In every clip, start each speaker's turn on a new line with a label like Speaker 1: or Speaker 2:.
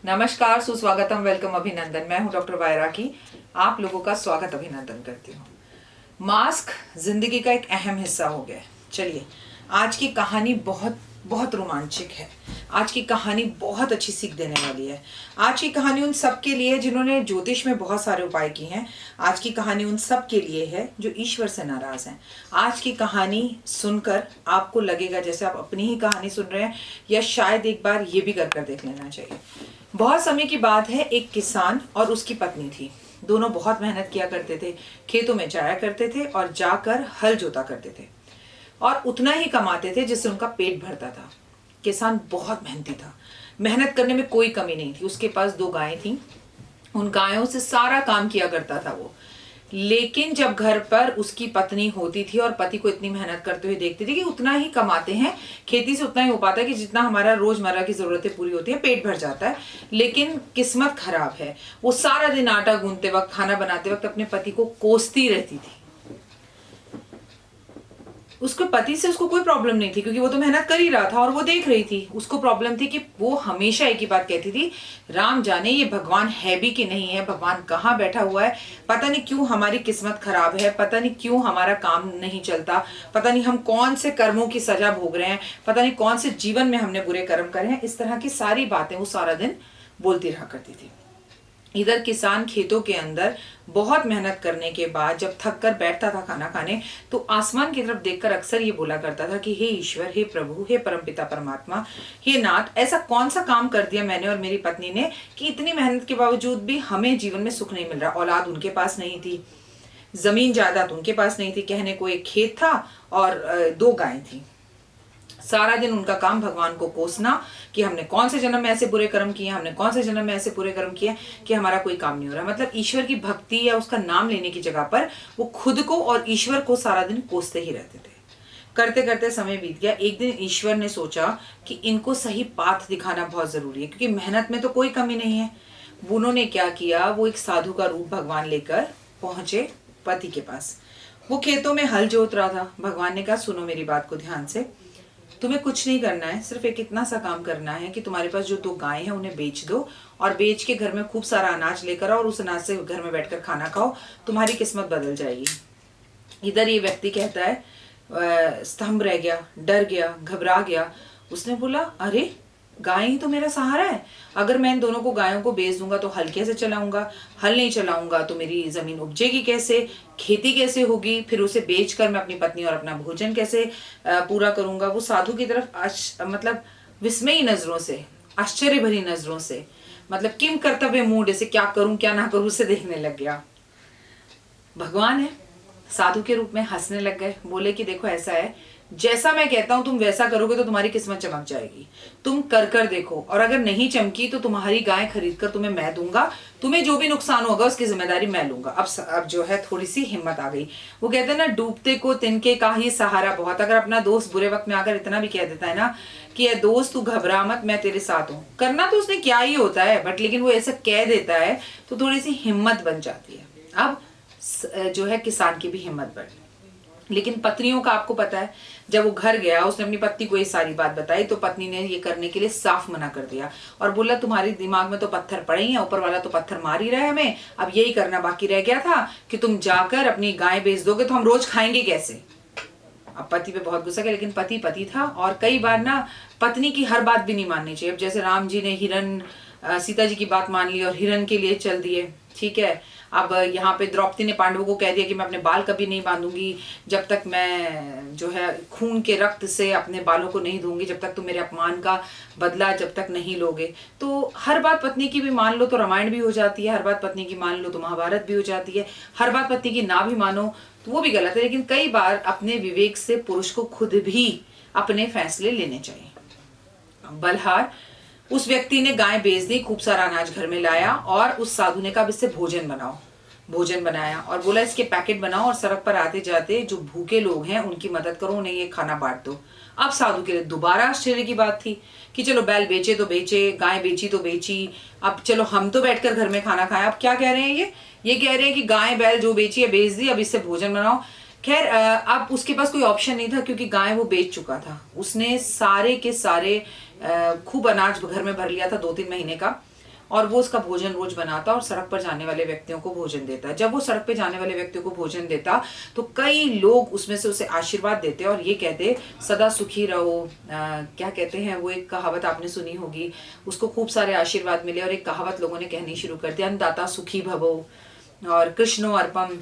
Speaker 1: नमस्कार, सुस्वागतम, वेलकम, अभिनंदन। मैं हूं डॉक्टर वायरा की आप लोगों का स्वागत अभिनंदन करती हूं। मास्क जिंदगी का एक अहम हिस्सा हो गया है। चलिए, आज की कहानी बहुत बहुत रोमांचक है। आज की कहानी बहुत अच्छी सीख देने वाली है। आज की कहानी उन सब के लिए जिन्होंने ज्योतिष में बहुत सारे उपाय किए हैं। आज की कहानी उन सब के लिए है जो ईश्वर से नाराज हैं। आज की कहानी सुनकर आपको लगेगा जैसे आप अपनी ही कहानी सुन रहे हैं, या शायद एक बार ये भी कर देख लेना चाहिए। बहुत समय की बात है, एक किसान और उसकी पत्नी थी। दोनों बहुत मेहनत किया करते थे, खेतों में जाया करते थे और जाकर हल जोता करते थे और उतना ही कमाते थे जिससे उनका पेट भरता था। किसान बहुत मेहनती था, मेहनत करने में कोई कमी नहीं थी। उसके पास 2 गायें थीं, उन गायों से सारा काम किया करता था वो। लेकिन जब घर पर उसकी पत्नी होती थी और पति को इतनी मेहनत करते हुए देखती थी कि उतना ही कमाते हैं, खेती से उतना ही हो पाता है कि जितना हमारा रोजमर्रा की जरूरतें पूरी होती है, पेट भर जाता है। लेकिन किस्मत खराब है, वो सारा दिन आटा गूंथते वक्त, खाना बनाते वक्त अपने पति को कोसती रहती थी। उसके पति से उसको कोई प्रॉब्लम नहीं थी क्योंकि वो तो मेहनत कर ही रहा था और वो देख रही थी। उसको प्रॉब्लम थी कि वो हमेशा एक ही बात कहती थी, राम जाने ये भगवान है भी कि नहीं है, भगवान कहाँ बैठा हुआ है, पता नहीं क्यों हमारी किस्मत खराब है, पता नहीं क्यों हमारा काम नहीं चलता, पता नहीं हम कौन से कर्मों की सजा भोग रहे हैं, पता नहीं कौन से जीवन में हमने बुरे कर्म करे हैं। इस तरह की सारी बातें वो सारा दिन बोलती रहा करती थी। इधर किसान खेतों के अंदर बहुत मेहनत करने के बाद जब थक कर बैठता था खाना खाने, तो आसमान की तरफ देखकर अक्सर ये बोला करता था कि हे ईश्वर, हे प्रभु, हे परमपिता परमात्मा, हे नाथ, ऐसा कौन सा काम कर दिया मैंने और मेरी पत्नी ने कि इतनी मेहनत के बावजूद भी हमें जीवन में सुख नहीं मिल रहा। औलाद उनके पास नहीं थी, जमीन जायदाद उनके पास नहीं थी, कहने को एक खेत था और 2 गायें थी। सारा दिन उनका काम भगवान को कोसना कि हमने कौन से जन्म में ऐसे बुरे कर्म किए, हमने कौन से जन्म में ऐसे बुरे कर्म किए कि हमारा कोई काम नहीं हो रहा। मतलब ईश्वर की भक्ति या उसका नाम लेने की जगह पर वो खुद को और ईश्वर को सारा दिन कोसते ही रहते थे। करते करते समय बीत गया। एक दिन ईश्वर ने सोचा कि इनको सही पाथ दिखाना बहुत जरूरी है, क्योंकि मेहनत में तो कोई कमी नहीं है। उन्होंने क्या किया, वो एक साधु का रूप भगवान लेकर पहुंचे पति के पास। वो खेतों में हल जोत रहा था। भगवान ने कहा, सुनो मेरी बात को ध्यान से, तुम्हें कुछ नहीं करना है, सिर्फ एक इतना सा काम करना है कि तुम्हारे पास जो 2 गायें हैं उन्हें बेच दो और बेच के घर में खूब सारा अनाज लेकर आओ और उस अनाज से घर में बैठकर खाना खाओ, तुम्हारी किस्मत बदल जाएगी। इधर ये व्यक्ति कहता है, स्तंभ रह गया, डर गया, घबरा गया। उसने बोला, अरे गाय ही तो मेरा सहारा है, अगर मैं इन दोनों को गायों को बेच दूंगा तो हल कैसे चलाऊंगा, हल नहीं चलाऊंगा तो मेरी जमीन उपजेगी कैसे, खेती कैसे होगी, फिर उसे बेचकर मैं अपनी पत्नी और अपना भोजन कैसे पूरा करूंगा। वो साधु की तरफ मतलब विस्मयी नजरों से, आश्चर्य भरी नजरों से, मतलब किम कर्तव्य मूड, ऐसे क्या करूं क्या ना करूं उसे देखने लग गया। भगवान है, साधु के रूप में हंसने लग गए। बोले कि देखो ऐसा है, जैसा मैं कहता हूं तुम वैसा करोगे तो तुम्हारी किस्मत चमक जाएगी, तुम कर कर देखो, और अगर नहीं चमकी तो तुम्हारी गाय खरीद कर तुम्हें मैं दूंगा, तुम्हें जो भी नुकसान होगा उसकी जिम्मेदारी मैं लूंगा। अब जो है थोड़ी सी हिम्मत आ गई। वो कहते हैं ना, डूबते को तिनके का ही सहारा बहुत। अगर अपना दोस्त बुरे वक्त में आकर इतना भी कह देता है ना कि ये दोस्त तू घबरा मत, मैं तेरे साथ हूँ, करना तो उसने क्या ही होता है, बट लेकिन वो ऐसा कह देता है तो थोड़ी सी हिम्मत बन जाती है। अब जो है किसान की भी हिम्मत बढ़ी। लेकिन पत्नियों का आपको पता है, जब वो घर गया उसने अपनी पत्नी को ये सारी बात बताई तो पत्नी ने ये करने के लिए साफ मना कर दिया और बोला, तुम्हारे दिमाग में तो पत्थर पड़े ही हैं, ऊपर वाला तो पत्थर मार ही रहा है हमें, अब यही करना बाकी रह गया था कि तुम जाकर अपनी गाय बेच दोगे तो हम रोज खाएंगे कैसे। अब पति पे बहुत गुस्सा किया, लेकिन पति पति था और कई बार ना पत्नी की हर बात भी नहीं माननी चाहिए। अब जैसे राम जी ने सीता जी की बात मान ली और हिरण के लिए चल दिए, ठीक है। अब यहाँ पे द्रौपदी ने पांडवों को कह दिया कि मैं अपने बाल कभी नहीं बांधूंगी जब तक मैं जो है खून के रक्त से अपने बालों को नहीं धोऊंगी, जब तक तुम मेरे अपमान का बदला जब तक नहीं लोगे। तो हर बात पत्नी की भी मान लो तो रामायण भी हो जाती है, हर बात पत्नी की मान लो तो महाभारत भी हो जाती है, हर बात पत्नी की ना भी मानो तो वो भी गलत है। लेकिन कई बार अपने विवेक से पुरुष को खुद भी अपने फैसले लेने चाहिए। बलहार उस व्यक्ति ने गाय बेच दी, खूब सारा अनाज घर में लाया और उस साधु ने कहा, इससे भोजन बनाओ। भोजन बनाया और बोला, इसके पैकेट बनाओ और सड़क पर आते जाते जो भूखे लोग हैं उनकी मदद करो, उन्हें ये खाना बांट दो। अब साधु के लिए दोबारा आश्चर्य की बात थी कि चलो बैल बेचे तो बेचे, गाय बेची तो बेची, अब चलो हम तो बैठकर घर में खाना खाएं। अब क्या कह रहे हैं, ये कह रहे हैं कि गाय बैल जो बेची है बेच दी, अब इससे भोजन बनाओ। खैर अब उसके पास कोई ऑप्शन नहीं था क्योंकि गाय वो बेच चुका था। उसने सारे के सारे खूब अनाज घर में भर लिया था 2-3 महीने का। और वो उसका भोजन रोज बनाता और सड़क पर जाने वाले व्यक्तियों को भोजन देता। जब वो सड़क पे जाने वाले व्यक्तियों को भोजन देता तो कई लोग उसमें से उसे आशीर्वाद देते और ये कहते सदा सुखी रहो। क्या कहते हैं वो, एक कहावत आपने सुनी होगी, उसको खूब सारे आशीर्वाद मिले और एक कहावत लोगों ने कहनी शुरू कर दी, अन्नदाता सुखी भवो और कृष्णो अर्पम,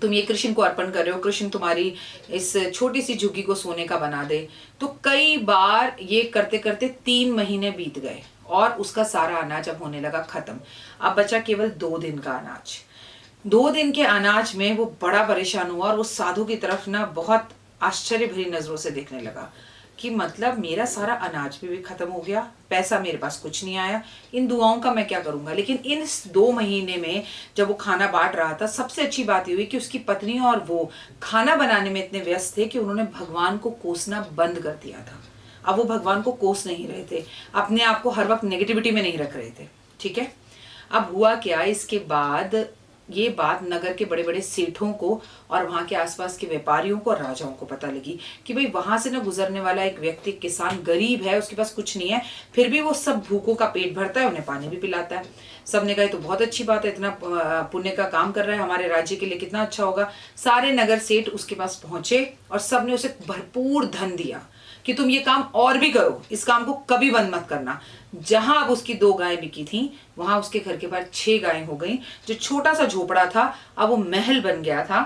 Speaker 1: तुम ये कृष्ण को अर्पण कर रहे हो, कृष्ण तुम्हारी इस छोटी सी झुग्गी को सोने का बना दे। तो कई बार ये करते करते 3 महीने बीत गए और उसका सारा अनाज अब होने लगा खत्म। अब बचा केवल 2 दिन का अनाज। 2 दिन के अनाज में वो बड़ा परेशान हुआ और वो साधु की तरफ ना बहुत आश्चर्य भरी नजरों से देखने लगा कि मतलब मेरा सारा अनाज भी खत्म हो गया, पैसा मेरे पास कुछ नहीं आया, इन दुआओं का मैं क्या करूंगा। लेकिन इन 2 महीने में जब वो खाना बांट रहा था, सबसे अच्छी बात ये हुई कि उसकी पत्नी और वो खाना बनाने में इतने व्यस्त थे कि उन्होंने भगवान को कोसना बंद कर दिया था। अब वो भगवान को कोस नहीं रहे थे, अपने आप को हर वक्त नेगेटिविटी में नहीं रख रहे थे। ठीक है, अब हुआ क्या, इसके बाद ये बात नगर के बड़े बड़े सेठों को और वहां के आसपास के व्यापारियों को और राजाओं को पता लगी कि भाई वहां से ना गुजरने वाला एक व्यक्ति, किसान गरीब है, उसके पास कुछ नहीं है, फिर भी वो सब भूखों का पेट भरता है, उन्हें पानी भी पिलाता है। सबने कहा तो बहुत अच्छी बात है, इतना पुण्य का काम कर रहा है, हमारे राज्य के लिए कितना अच्छा होगा। सारे नगर सेठ उसके पास पहुंचे और सबने उसे भरपूर धन दिया कि तुम ये काम और भी करो, इस काम को कभी बंद मत करना। जहां अब उसकी 2 गायें बिकी थी, वहां उसके घर के बाहर 6 गायें हो गई। जो छोटा सा झोपड़ा था अब वो महल बन गया था।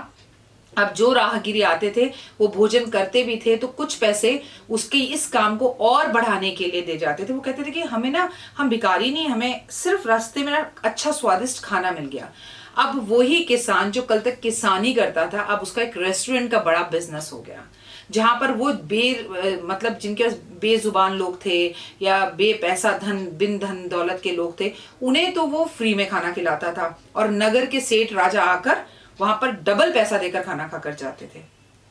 Speaker 1: अब जो राहगीरी आते थे वो भोजन करते भी थे तो कुछ पैसे उसके इस काम को और बढ़ाने के लिए दे जाते थे। वो कहते थे कि हमें ना, हम भिखारी नहीं, हमें सिर्फ रास्ते में ना अच्छा स्वादिष्ट खाना मिल गया। अब वही किसान जो कल तक किसानी करता था, अब उसका एक रेस्टोरेंट का बड़ा बिजनेस हो गया, जहां पर वो मतलब जिनके बेजुबान लोग थे या बेपैसा धन बिन धन दौलत के लोग थे, उन्हें तो वो फ्री में खाना खिलाता था और नगर के सेठ राजा आकर वहां पर डबल पैसा देकर खाना खाकर जाते थे।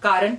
Speaker 1: कारण,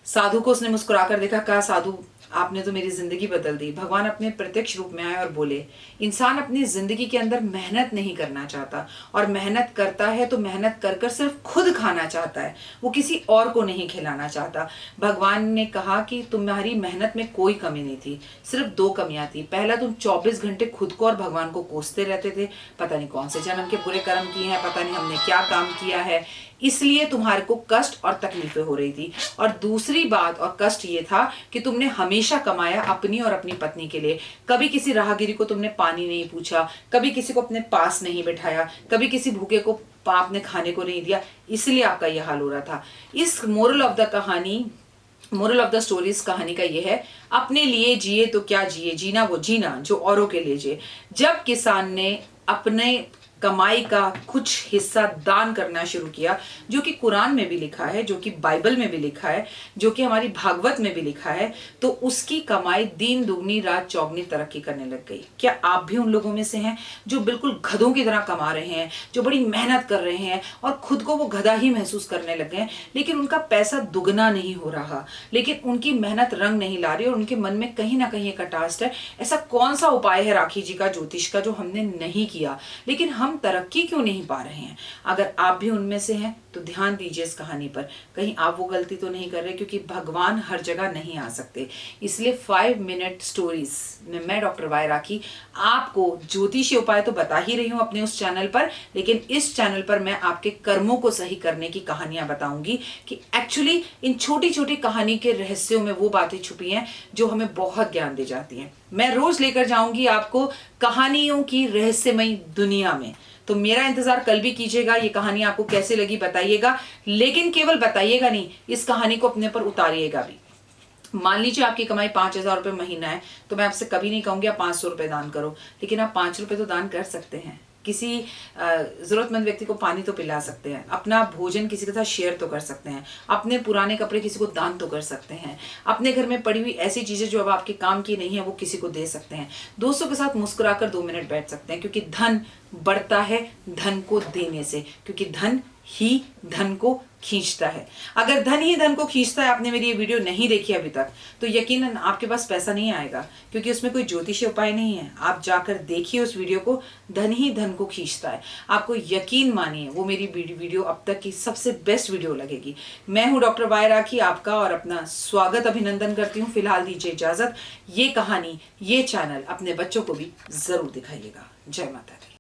Speaker 1: साधु को उसने मुस्कुराकर देखा, कहा साधु आपने तो मेरी जिंदगी बदल दी। भगवान अपने प्रत्यक्ष रूप में आए और बोले, इंसान अपनी जिंदगी के अंदर मेहनत नहीं करना चाहता, और मेहनत करता है तो मेहनत कर कर सिर्फ खुद खाना चाहता है, वो किसी और को नहीं खिलाना चाहता। भगवान ने कहा कि तुम्हारी मेहनत में कोई कमी नहीं थी, सिर्फ 2 कमियां थी। पहला, तुम 24 घंटे खुद को और भगवान को कोसते रहते थे, पता नहीं कौन से जन्म के बुरे कर्म किए हैं, पता नहीं हमने क्या काम किया है, इसलिए तुम्हारे को कष्ट और तकलीफें हो रही थी। और दूसरी बात और कष्ट ये था कि तुमने हमेशा कमाया अपनी और अपनी पत्नी के लिए, कभी किसी राहगीरी को तुमने पानी नहीं पूछा, कभी किसी को अपने पास नहीं बिठाया, कभी किसी भूखे को आपने खाने को नहीं दिया, इसलिए आपका यह हाल हो रहा था। इस मोरल ऑफ द स्टोरीज कहानी का ये है, अपने लिए जिए तो क्या जिए, जीना वो जीना जो औरों के लिए जिए। जब किसान ने अपने कमाई का कुछ हिस्सा दान करना शुरू किया, जो कि कुरान में भी लिखा है, जो कि बाइबल में भी लिखा है, जो कि हमारी भागवत में भी लिखा है, तो उसकी कमाई दिन दुगनी रात चौगनी तरक्की करने लग गई। क्या आप भी उन लोगों में से हैं जो बिल्कुल गधों की तरह कमा रहे हैं, जो बड़ी मेहनत कर रहे हैं और खुद को वो गधा ही महसूस करने लग गए, लेकिन उनका पैसा दुगना नहीं हो रहा, लेकिन उनकी मेहनत रंग नहीं ला रही और उनके मन में कहीं ना कहीं एक अटास्ट है। ऐसा कौन सा उपाय है राखी जी का, ज्योतिष का, जो हमने नहीं किया, लेकिन हम तरक्की क्यों नहीं पा रहे हैं? अगर आप भी उनमें से हैं तो ध्यान दीजिए इस कहानी पर, कहीं आप वो गलती तो नहीं कर रहे, क्योंकि भगवान हर जगह नहीं आ सकते। इसलिए 5 मिनट स्टोरीज में मैं डॉक्टर वाई राखी आपको ज्योतिषीय उपाय तो बता ही रही हूं अपने उस चैनल पर, लेकिन इस चैनल पर मैं आपके कर्मों को सही करने की कहानियां बताऊंगी कि एक्चुअली इन छोटी छोटी कहानी के रहस्यों में वो बातें छुपी हैं जो हमें बहुत ज्ञान दे जाती हैं। मैं रोज लेकर जाऊंगी आपको कहानियों की रहस्यमयी दुनिया में, तो मेरा इंतजार कल भी कीजिएगा। ये कहानी आपको कैसे लगी बताइएगा, लेकिन केवल बताइएगा नहीं, इस कहानी को अपने पर उतारिएगा भी। मान लीजिए आपकी कमाई 5,000 रुपये महीना है, तो मैं आपसे कभी नहीं कहूंगी आप 500 रुपये दान करो, लेकिन आप 5 रुपये तो दान कर सकते हैं। किसी जरूरतमंद व्यक्ति को पानी तो पिला सकते हैं, अपना भोजन किसी के साथ शेयर तो कर सकते हैं, अपने पुराने कपड़े किसी को दान तो कर सकते हैं, अपने घर में पड़ी हुई ऐसी चीजें जो अब आपके काम की नहीं है वो किसी को दे सकते हैं, दोस्तों के साथ मुस्कुराकर 2 मिनट बैठ सकते हैं, क्योंकि धन बढ़ता है धन को देने से, क्योंकि धन ही धन को खींचता है। अगर धन ही धन को खींचता है, आपने मेरी ये वीडियो नहीं देखी अभी तक, तो यकीनन आपके पास पैसा नहीं आएगा, क्योंकि उसमें कोई ज्योतिषीय उपाय नहीं है। आप जाकर देखिए उस वीडियो को, धन ही धन को खींचता है। आपको यकीन मानिए वो मेरी वीडियो अब तक की सबसे बेस्ट वीडियो लगेगी। मैं हूँ डॉक्टर वाई राखी, आपका और अपना स्वागत अभिनंदन करती हूँ। फिलहाल दीजिए इजाजत। ये कहानी, ये चैनल अपने बच्चों को भी जरूर दिखाइएगा। जय माता दी।